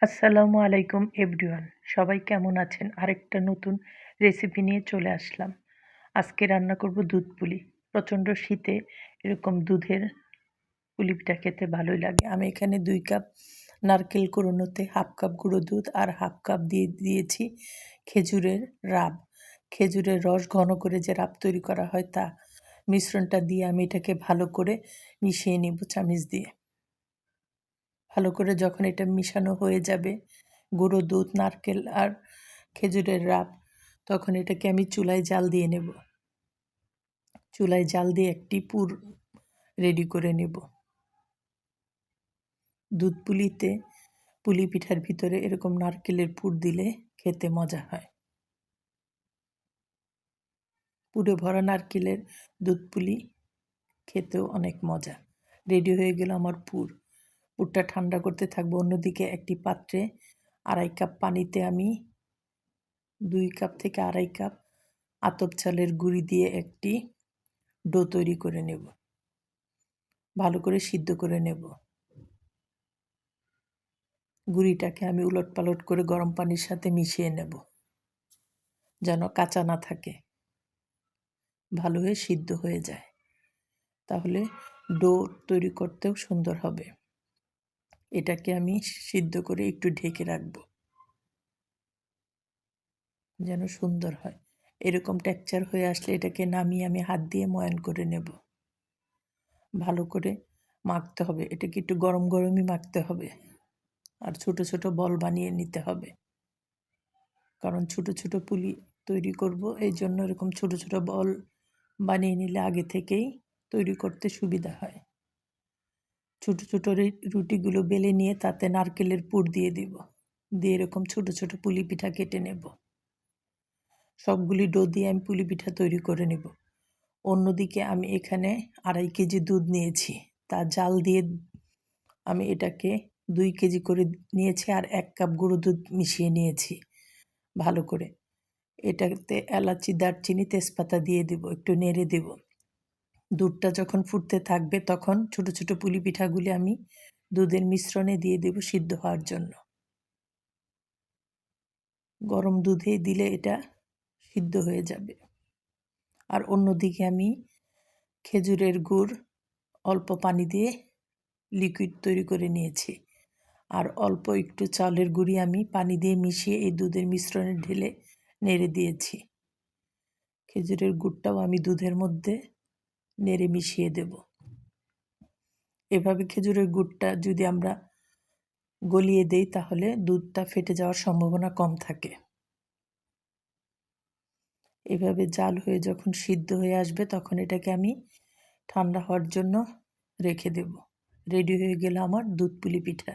আসসালামু আলাইকুম এভরিওয়ান। সবাই কেমন আছেন? আরেকটা নতুন রেসিপি নিয়ে চলে আসলাম। আজকে রান্না করব দুধ পুলি। প্রচণ্ড শীতে এরকম দুধের পুলি পিঠা খেতে ভালোই লাগে। আমি এখানে ২ কাপ নারকেল কুড়োনোতে 1/2 কাপ গুঁড়ো দুধ আর 1/2 কাপ দিয়ে দিয়েছি খেজুরের রাব। খেজুরের রস ঘন করে যে রাব তৈরি করা হয় তা। মিশ্রণটা দিয়ে আমি এটাকে ভালো করে মিশিয়ে নেব চামিচ দিয়ে। ভালো করে যখন এটা মিশানো হয়ে যাবে, গুঁড়ো দুধ, নারকেল আর খেজুরের রাব, তখন এটাকে আমি চুলায় জাল দিয়ে নেব। চুলায় জাল দিয়ে একটি পুর রেডি করে নেব। দুধ পুলিতে পুলি পিঠার ভিতরে এরকম নারকেলের পুর দিলে খেতে মজা হয়। পুরে ভরা নারকেলের দুধ পুলি খেতেও অনেক মজা। রেডি হয়ে গেল আমার পুর। পুরটা ঠান্ডা করতে থাকবো। অন্যদিকে একটি পাত্রে 2.5 কাপ পানিতে আমি 2 কাপ থেকে 2.5 কাপ আতপ চালের গুঁড়ি দিয়ে একটি ডো তৈরি করে নেব। ভালো করে সিদ্ধ করে নেব। গুঁড়িটাকে আমি উলটপালট করে গরম পানির সাথে মিশিয়ে নেব, যেন কাঁচা না থাকে, ভালো হয়ে সিদ্ধ হয়ে যায়। তাহলে ডো তৈরি করতেও সুন্দর হবে। এটাকে আমি সিদ্ধ করে একটু ঢেকে রাখব, যেন সুন্দর হয়। এরকম টেক্সচার হয়ে আসলে এটাকে নামিয়ে আমি হাত দিয়ে ময়ান করে নেব। ভালো করে মাখতে হবে। এটাকে একটু গরম গরমই মাখতে হবে। আর ছোট ছোট বল বানিয়ে নিতে হবে, কারণ ছোট ছোট পুলি তৈরি করব, এই জন্য এরকম ছোট ছোট বল বানিয়ে নিলে আগে থেকেই তৈরি করতে সুবিধা হয়। ছোট ছোট রুটিগুলো বেলে নিয়ে তাতে নারকেলের পুর দিয়ে দিব, দিয়ে এরকম ছোট ছোট পুলি পিঠা কেটে নেব। সবগুলি ডো দিয়ে আমি পুলি পিঠা তৈরি করে নেব। অন্যদিকে আমি এখানে 2.5 কেজি দুধ নিয়েছি, তা জাল দিয়ে আমি এটাকে 2 কেজি করে নিয়েছি আর 1 কাপ গুঁড়ো দুধ মিশিয়ে নিয়েছি ভালো করে। এটাতে এলাচি, দারচিনি, তেজপাতা দিয়ে দেব, একটু নেড়ে দেব। দুধটা যখন ফুটতে থাকবে তখন ছোট ছোট পুলি পিঠাগুলি আমি দুধের মিশ্রণে দিয়ে দেব সিদ্ধ হওয়ার জন্য। গরম দুধে দিলে এটা সিদ্ধ হয়ে যাবে। আর অন্যদিকে আমি খেজুরের গুড় অল্প পানি দিয়ে লিকুইড তৈরি করে নিয়েছি, আর অল্প একটু চালের গুঁড়ি আমি পানি দিয়ে মিশিয়ে এই দুধের মিশ্রণে ঢেলে নেড়ে দিয়েছি। খেজুরের গুড়টাও আমি দুধের মধ্যে নেড়ে মিশিয়ে দেব। এভাবে খেজুরের গুড়টা যদি আমরা গলিয়ে দেই তাহলে দুধটা ফেটে যাওয়ার সম্ভাবনা কম থাকে। এভাবে জাল হয়ে যখন সিদ্ধ হয়ে আসবে তখন এটাকে আমি ঠান্ডা হওয়ার জন্য রেখে দেব। রেডি হয়ে গেল আমার দুধ পুলি পিঠা।